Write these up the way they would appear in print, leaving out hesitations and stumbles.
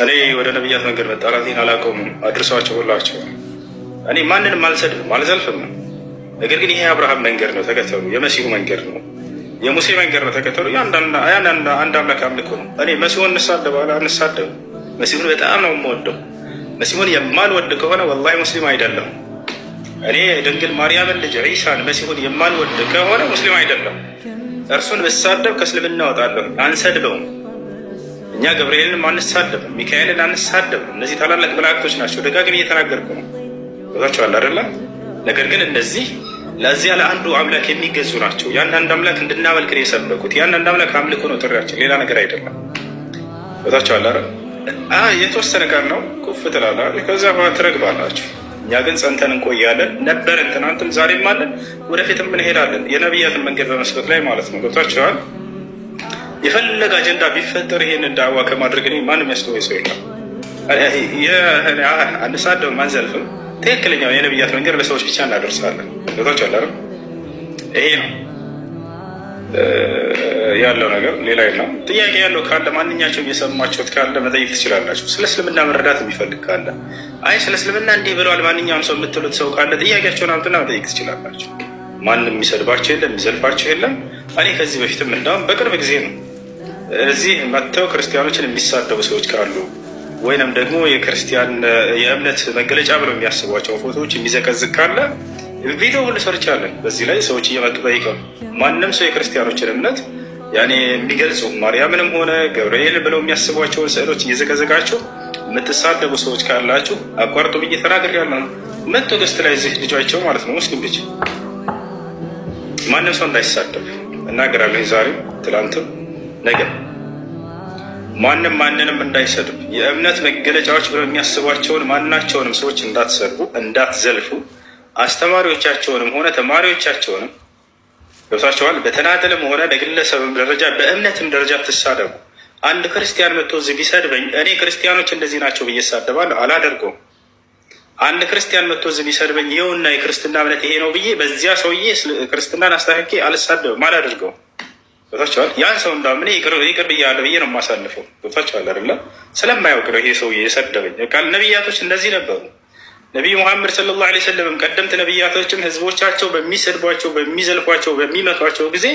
እኔ ወደ ነቢያት መንገድ መጣላቴን አላቆምም። አድርሷቸው ሁላቸው። እኔ ማንንም አልሰድብም አልዘልፍም። ነገር ግን ይሄ የአብርሃም መንገድ ነው ተከተሉ። የመሲሁ መንገድ ነው፣ የሙሴ መንገድ ነው ተከተሉ። አንድ አምላክ አምልኮ ነው። እኔ መሲሁን አንሳደብ። መሲሁን በጣም ነው የምወደው። መሲሁን የማልወድ ከሆነ ወላሂ ሙስሊም አይደለም። እኔ ድንግል ማርያምን ልጅ ዒሳን መሲሁን የማልወድ ከሆነ ሙስሊም አይደለም። እርሱን ብሳደብ ከእስልምና እወጣለሁ። አንሰድበውም። እኛ ገብርኤልን አንሳደብም፣ ሚካኤልን አንሳደብም። እነዚህ ታላላቅ መላእክቶች ናቸው። ደጋግሜ እየተናገርኩ ነው። ቦታቸዋል አይደለም። ነገር ግን እነዚህ ለዚያ ለአንዱ አምላክ የሚገዙ ናቸው። ያን አንድ አምላክ እንድናመልክ ነው የሰበኩት። ያን አንድ አምላክ አምልኮ ነው ጥሪያችን፣ ሌላ ነገር አይደለም። ቦታቸዋል አይደል? የተወሰነ ቀን ነው ኩፍ ትላላችሁ፣ ከዛ ትረግባላችሁ። እኛ ግን ጸንተን እንቆያለን። ነበርን፣ ትናንትም ዛሬም አለን፣ ወደፊትም እንሄዳለን። የነቢያትን መንገድ በመስበክ ላይ ማለት ነው። ገብቷችኋል? የፈለገ አጀንዳ ቢፈጠር ይሄንን ዳዕዋ ከማድረግ እኔ ማንም ያስተወይ ሰው የለም። አንሳደብም፣ አንዘልፍም። ትክክለኛው የነቢያት መንገድ ለሰዎች ብቻ እናደርሳለን። ገብቷችኋል? ይሄ ነው ያለው ነገር፣ ሌላ የለም። ጥያቄ ያለው ካለ ማንኛቸውም የሰማችሁት ካለ መጠየቅ ትችላላችሁ። ስለ እስልምና መረዳት የሚፈልግ ካለ አይ ስለ እስልምና እንዲህ ብለዋል ማንኛውም ሰው የምትሉት ሰው ካለ ጥያቄያቸውን አምጥና መጠየቅ ትችላላችሁ። ማንም የሚሰድባቸው የለም፣ የሚዘልፋቸው የለም። እኔ ከዚህ በፊትም እንዳውም በቅርብ ጊዜ ነው እዚህ መጥተው ክርስቲያኖችን የሚሳደቡ ሰዎች ካሉ ወይንም ደግሞ የክርስቲያን የእምነት መገለጫ ብለው የሚያስቧቸው ፎቶዎች የሚዘቀዝቅ ካለ ቪዲዮ ሁሉ ሰርቻለን። በዚህ ላይ ሰዎች እየመጡ ጠይቀው ማንም ሰው የክርስቲያኖችን እምነት ያኔ የሚገልጹ ማርያምንም ሆነ ገብርኤል ብለው የሚያስቧቸውን ስዕሎች እየዘቀዘቃችሁ የምትሳደቡ ሰዎች ካላችሁ አቋርጦ ብዬ ተናግሬያለሁ። መቶ ገስት ላይ እዚህ ልጇቸው ማለት ነው ሙስሊም ልጅ ማንም ሰው እንዳይሳደብ እናገራለሁ። ዛሬም ትላንትም ነገ ማንም ማንንም እንዳይሰድብ የእምነት መገለጫዎች ብለው የሚያስቧቸውን ማናቸውንም ሰዎች እንዳትሰድቡ፣ እንዳትዘልፉ አስተማሪዎቻቸውንም ሆነ ተማሪዎቻቸውንም ገብቷቸዋል። በተናጠልም ሆነ በግለሰብም ደረጃ በእምነትም ደረጃ ትሳደቡ። አንድ ክርስቲያን መጥቶ እዚህ ቢሰድበኝ እኔ ክርስቲያኖች እንደዚህ ናቸው ብዬ እሳደባለሁ? አላደርገውም። አንድ ክርስቲያን መጥቶ እዚህ ቢሰድበኝ ይኸውና የክርስትና እምነት ይሄ ነው ብዬ በዚያ ሰውዬ ክርስትናን አስታክኬ አልሳደብም፣ አላደርገውም። ገብቷቸዋል። ያን ሰው እንዳውም እኔ ይቅር ብያለሁ ብዬ ነው የማሳልፈው። ገብቷቸዋል አይደለም? ስለማያውቅ ነው ይሄ ሰውዬ የሰደበኝ። ቃል ነቢያቶች እንደዚህ ነበሩ። ነቢዩ ሙሐመድ ሰለላሁ ዐለይሂ ወሰለም ቀደምት ነቢያቶችም ህዝቦቻቸው በሚሰድቧቸው፣ በሚዘልፏቸው፣ በሚመቷቸው ጊዜ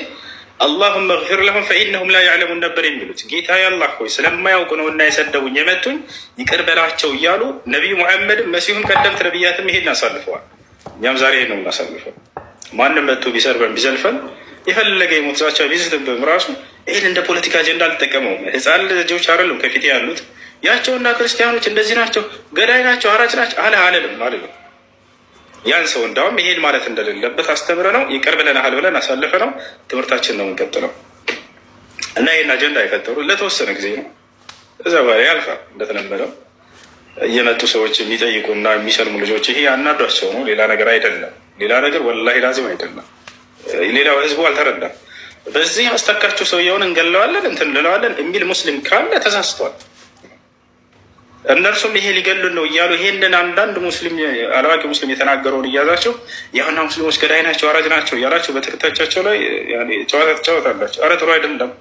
አላሁመ ግፊር ለሁም ፈኢነሁም ላ ያዕለሙን ነበር የሚሉት። ጌታ አላህ ሆይ ስለማያውቁ ነው እና የሰደቡኝ የመቱኝ ይቅር በላቸው እያሉ ነቢዩ ሙሐመድም መሲሁም ቀደምት ነቢያትም ይሄን አሳልፈዋል። እኛም ዛሬ ነው እናሳልፈው። ማንም መቶ ቢሰርበን ቢዘልፈን የፈለገ የሞትዛቻ ቢዝትብም ራሱ ይህን እንደ ፖለቲካ አጀንዳ አልጠቀመውም። ህፃን ልጆች አይደሉም ከፊት ያሉት ያቸውና ክርስቲያኖች እንደዚህ ናቸው፣ ገዳይ ናቸው፣ አራጭ ናቸው አልልም። ያን ሰው እንዳውም ይሄን ማለት እንደሌለበት አስተምረ ነው ይቅር ብለናል ብለን አሳልፈ ነው ትምህርታችን ነው የምንቀጥለው። እና ይህን አጀንዳ የፈጠሩ ለተወሰነ ጊዜ ነው፣ እዛ በኋላ ያልፋል። እንደተለመደው እየመጡ ሰዎች የሚጠይቁና የሚሰልሙ ልጆች ይሄ አናዷቸው ነው፣ ሌላ ነገር አይደለም። ሌላ ነገር ወላሂ ላዚም አይደለም። ሌላው ህዝቡ አልተረዳም። በዚህ አስታካቸው ሰውየውን እንገለዋለን እንትን እንለዋለን የሚል ሙስሊም ካለ ተሳስቷል። እነርሱም ይሄ ሊገሉን ነው እያሉ ይሄንን አንዳንድ ሙስሊም አላዋቂ ሙስሊም የተናገረውን እያዛቸው ያሁና ሙስሊሞች ገዳይ ናቸው፣ አራጅ ናቸው እያላቸው በተከታዮቻቸው ላይ ጨዋታ ትጫወታላቸው። ኧረ ጥሩ አይደለም።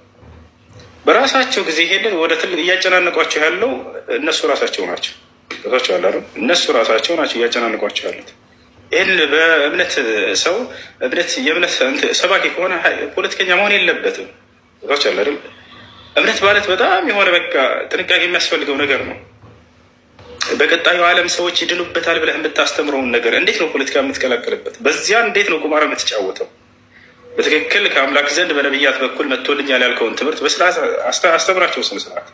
በራሳቸው ጊዜ ይሄንን ወደ ትልቅ እያጨናንቋቸው ያለው እነሱ ራሳቸው ናቸው። ቶቸዋለ እነሱ ራሳቸው ናቸው እያጨናንቋቸው ያሉት። ይህን በእምነት ሰው የእምነት ሰባኪ ከሆነ ፖለቲከኛ መሆን የለበትም። ቶቸዋለ እምነት ማለት በጣም የሆነ በቃ ጥንቃቄ የሚያስፈልገው ነገር ነው። በቀጣዩ ዓለም ሰዎች ይድኑበታል ብለህ የምታስተምረውን ነገር እንዴት ነው ፖለቲካ የምትቀላቀልበት? በዚያ እንዴት ነው ቁማር የምትጫወተው? በትክክል ከአምላክ ዘንድ በነቢያት በኩል መጥቶልኛል ያልከውን ትምህርት በስርዓት አስተምራቸው። ስነ ስርዓት